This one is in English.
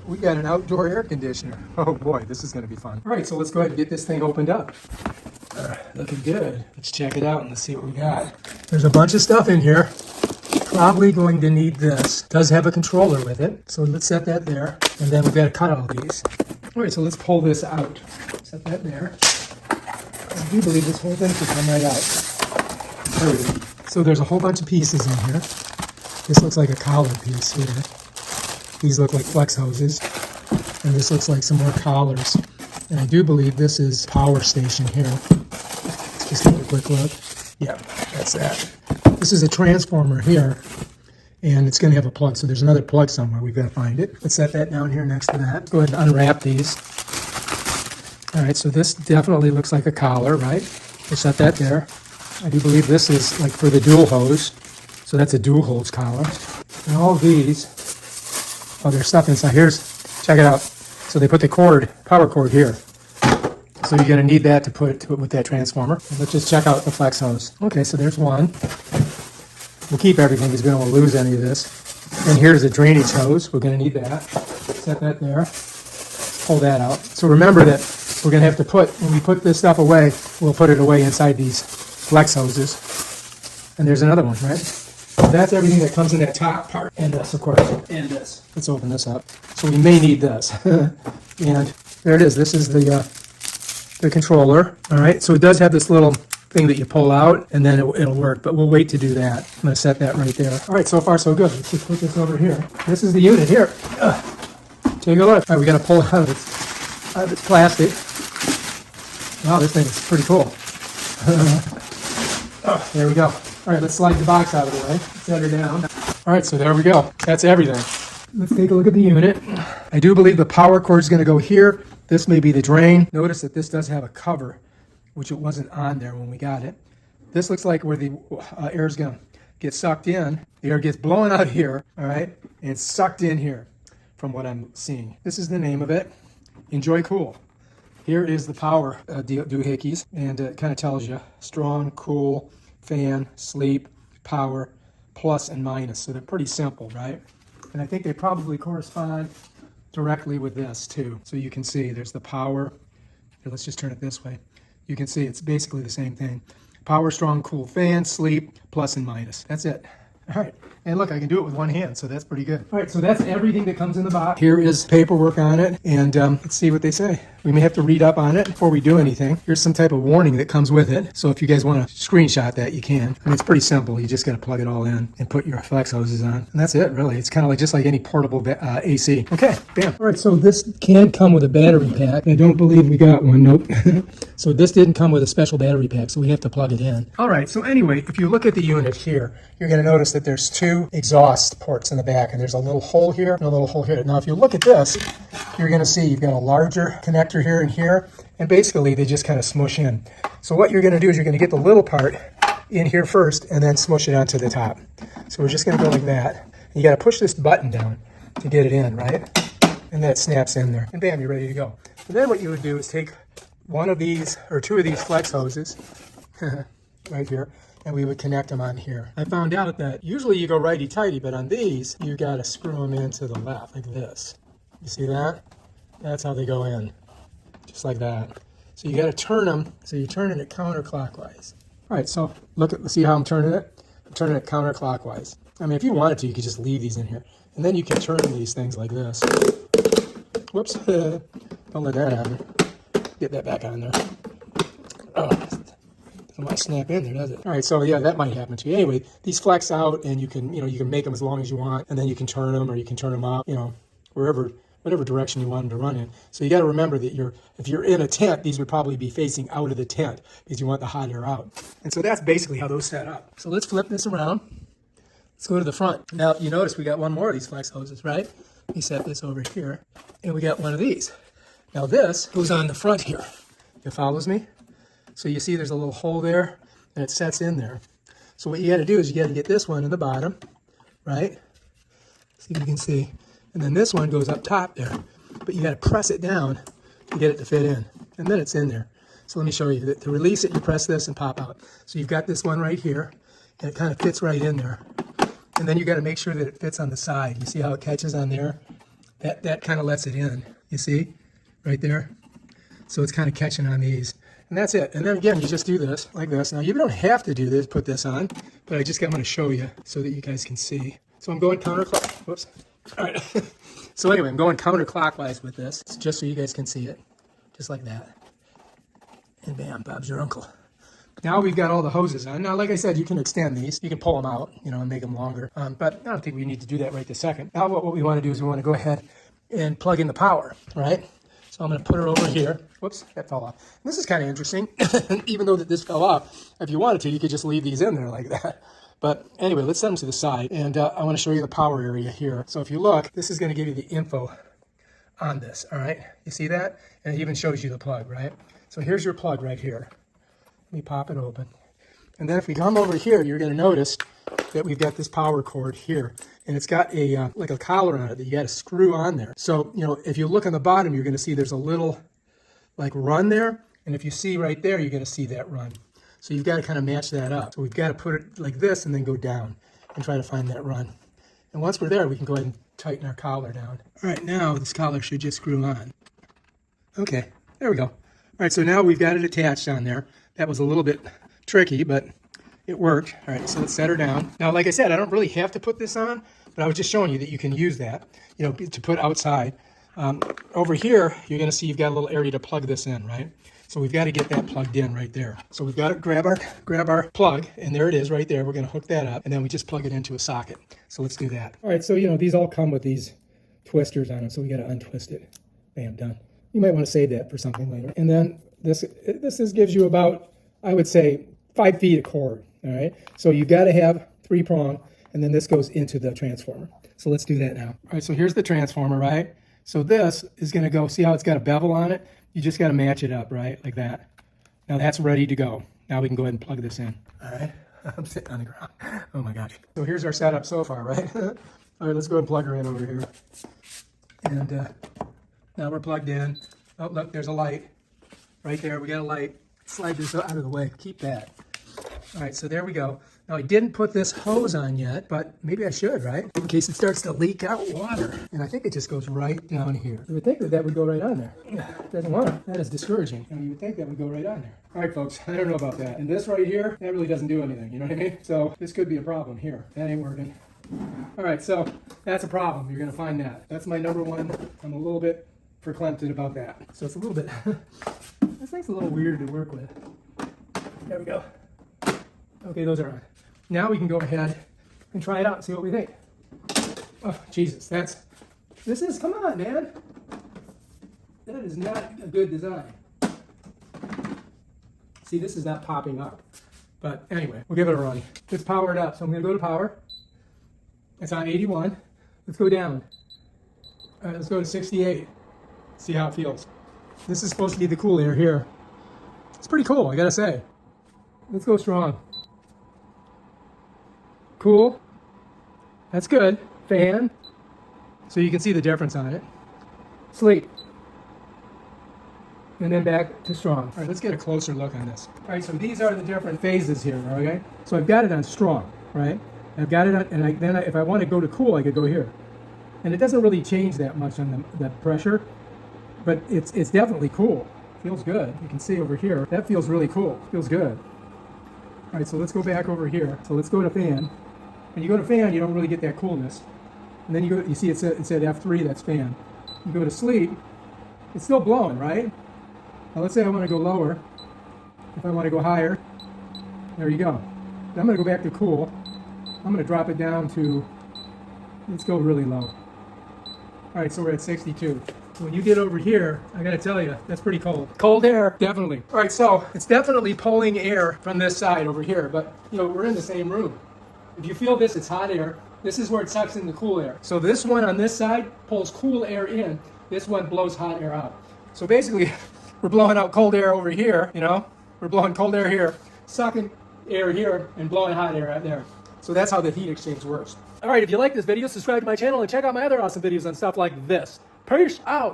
we got an outdoor air conditioner. Oh boy, this is going to be fun. All right, so let's go ahead and get this thing opened up. Looking good. Let's check it out and let's see what we got. There's a bunch of stuff in here. Probably going to need this. It does have a controller with it, so let's set that there. And then we've got to cut all these. All right, so let's pull this out. Set that there. I do believe this whole thing should come right out. There we go. So there's a whole bunch of pieces in here. This looks like a collar piece here. These look like flex hoses. And this looks like some more collars. And I do believe this is power station here. Let's just take a quick look. Yeah, that's that. This is a transformer here. And it's going to have a plug. So there's another plug somewhere. We've got to find it. Let's set that down here next to that. Go ahead and unwrap these. All right, so this definitely looks like a collar, right? We'll set that there. I do believe this is like for the dual hose. So that's a dual hose collar. And all of these, oh, there's stuff inside. Check it out. So they put the cord, power cord here. So you're going to need that to put it with that transformer. And let's just check out the flex hose. Okay, so there's one. We'll keep everything because we don't want to lose any of this. And here's a drainage hose. We're going to need that. Set that there. Pull that out. So remember that we're going to have to when we put this stuff away, we'll put it away inside these flex hoses. And there's another one, right? That's everything that comes in that top part. And this, of course. And this. Let's open this up. So we may need this. And there it is. This is the controller. All right. So it does have this little thing that you pull out, and then it'll work. But we'll wait to do that. I'm going to set that right there. All right. So far, so good. Let's just put this over here. This is the unit here. Take a look. All right. We got to pull it out of its plastic. Wow, this thing is pretty cool. Oh, there we go. All right, let's slide the box out of the way. Set her down. All right, so there we go. That's everything. Let's take a look at the unit. I do believe the power cord is going to go here. This may be the drain. Notice that this does have a cover, which it wasn't on there when we got it. This looks like where the air is going to get sucked in. The air gets blown out here, all right, and it's sucked in here from what I'm seeing. This is the name of it, EnjoyCool. Here is the power doohickeys, and it kind of tells you strong, cool, fan, sleep, power, plus and minus. So they're pretty simple, right? And I think they probably correspond directly with this too. So you can see there's the power. Here, let's just turn it this way. You can see it's basically the same thing. Power, strong, cool, fan, sleep, plus and minus. That's it. All right. And look, I can do it with one hand, so that's pretty good. All right, so that's everything that comes in the box. Here is paperwork on it, and let's see what they say. We may have to read up on it before we do anything. Here's some type of warning that comes with it. So if you guys want to screenshot that, you can. I mean, it's pretty simple. You just got to plug it all in and put your flex hoses on. And that's it, really. It's kind of like just like any portable AC. Okay, bam. All right, so this can come with a battery pack. I don't believe we got one. Nope. So this didn't come with a special battery pack, so we have to plug it in. All right, so anyway, if you look at the unit here, you're going to notice that there's two exhaust ports in the back, and there's a little hole here and a little hole here. Now, if you look at this, you're going to see you've got a larger connector here and here, and basically they just kind of smush in. So what you're going to do is you're going to get the little part in here first and then smush it onto the top. So we're just going to go like that. You got to push this button down to get it in, right? And then it snaps in there, and bam, you're ready to go. And then what you would do is take one of these or two of these flex hoses right here, and we would connect them on here. I found out that usually you go righty-tighty, but on these, you got to screw them into the left like this. You see that? That's how they go in, just like that. So you got to turn them, so you're turning it counterclockwise. All right, so see how I'm turning it? I'm turning it counterclockwise. I mean, if you wanted to, you could just leave these in here. And then you can turn these things like this. Whoops, don't let that happen. Get that back on there. Oh, doesn't want to snap in there, does it? All right, so yeah, that might happen to you. Anyway, these flex out, and you can make them as long as you want, and then you can turn them, or you can turn them up, whatever direction you want them to run in. So you got to remember that if you're in a tent, these would probably be facing out of the tent because you want the hot air out. And so that's basically how those set up. So let's flip this around. Let's go to the front. Now, you notice we got one more of these flex hoses, right? We set this over here, and we got one of these. Now this goes on the front here. It follows me? So you see there's a little hole there, and it sets in there. So what you got to do is you got to get this one in the bottom, right? See if you can see. And then this one goes up top there. But you got to press it down to get it to fit in. And then it's in there. So let me show you. To release it, you press this and pop out. So you've got this one right here, and it kind of fits right in there. And then you got to make sure that it fits on the side. You see how it catches on there? that kind of lets it in. You see, right there. So it's kind of catching on these. And that's it. And then again, you just do this like this. Now you don't have to do this, put this on, but I just want to show you so that you guys can see. So I'm going counterclockwise. Whoops. All right. So anyway, I'm going counterclockwise with this, just so you guys can see it, just like that. And bam, Bob's your uncle. Now we've got all the hoses on. Now, like I said, you can extend these. You can pull them out, and make them longer. But I don't think we need to do that right this second. Now what we want to do is we want to go ahead and plug in the power, right? So I'm going to put her over here. Whoops, that fell off. This is kind of interesting. Even though that this fell off, if you wanted to, you could just leave these in there like that. But anyway, let's set them to the side. And I want to show you the power area here. So if you look, this is going to give you the info on this, all right? You see that? And it even shows you the plug, right? So here's your plug right here. Let me pop it open. And then if we come over here, you're going to notice that we've got this power cord here. And it's got a like a collar on it that you got to screw on there. So, if you look on the bottom, you're going to see there's a little like run there. And if you see right there, you're going to see that run. So you've got to kind of match that up. So we've got to put it like this and then go down and try to find that run. And once we're there, we can go ahead and tighten our collar down. All right, now this collar should just screw on. Okay, there we go. All right, so now we've got it attached on there. That was a little bit tricky, but it worked. All right, so let's set her down. Now, like I said, I don't really have to put this on, but I was just showing you that you can use that, to put outside. Over here, you're going to see you've got a little area to plug this in, right? So we've got to get that plugged in right there. So we've got to grab our plug, and there it is right there. We're going to hook that up, and then we just plug it into a socket. So let's do that. All right, so these all come with these twisters on them, so we got to untwist it. Bam, done. You might want to save that for something later. And then this gives you about, I would say, 5 feet of cord. All right, so you got to have 3-prong, and then this goes into the transformer. So let's do that now. All right, so here's the transformer, right? So this is going to go, see how it's got a bevel on it? You just got to match it up, right, like that. Now that's ready to go. Now we can go ahead and plug this in. All right, I'm sitting on the ground. Oh my gosh. So here's our setup so far, right? All right, let's go ahead and plug her in over here. And now we're plugged in. Oh, look, there's a light right there. We got a light. Slide this out of the way. Keep that. All right, so there we go. Now, I didn't put this hose on yet, but maybe I should, right? In case it starts to leak out water. And I think it just goes right down here. You would think that would go right on there. It doesn't want to. That is discouraging. And you would think that would go right on there. All right, folks, I don't know about that. And this right here, that really doesn't do anything. You know what I mean? So this could be a problem here. That ain't working. All right, so that's a problem. You're going to find that. That's my number one. I'm a little bit verklempt about that. So it's a little bit, this thing's a little weird to work with. There we go. Okay, those are on. Now we can go ahead and try it out and see what we think. Oh, Jesus, come on, man. That is not a good design. See, this is not popping up. But anyway, we'll give it a run. It's powered up, so I'm gonna go to power. It's on 81. Let's go down. All right, let's go to 68. See how it feels. This is supposed to be the cool air here. It's pretty cool, I gotta say. Let's go strong. Cool. That's good. Fan. So you can see the difference on it. Sleep. And then back to strong. All right, let's get a closer look on this. All right, so these are the different phases here, okay? So I've got it on strong, right? I've got it on, and if I want to go to cool, I could go here. And it doesn't really change that much on the pressure, but it's definitely cool. Feels good. You can see over here, that feels really cool. Feels good. All right, so let's go back over here. So let's go to fan. When you go to fan, you don't really get that coolness. And then you see it said F3, that's fan. You go to sleep, it's still blowing, right? Now let's say I want to go lower. If I want to go higher, there you go. Now I'm going to go back to cool. I'm going to drop it down to, let's go really low. All right, so we're at 62. When you get over here, I gotta tell you, that's pretty cold. Cold air, definitely. All right, so it's definitely pulling air from this side over here, but we're in the same room. If you feel this, it's hot air. This is where it sucks in the cool air. So this one on this side pulls cool air in. This one blows hot air out. So basically, we're blowing out cold air over here, We're blowing cold air here, sucking air here, and blowing hot air out there. So that's how the heat exchange works. All right, if you like this video, subscribe to my channel and check out my other awesome videos on stuff like this. Peace out.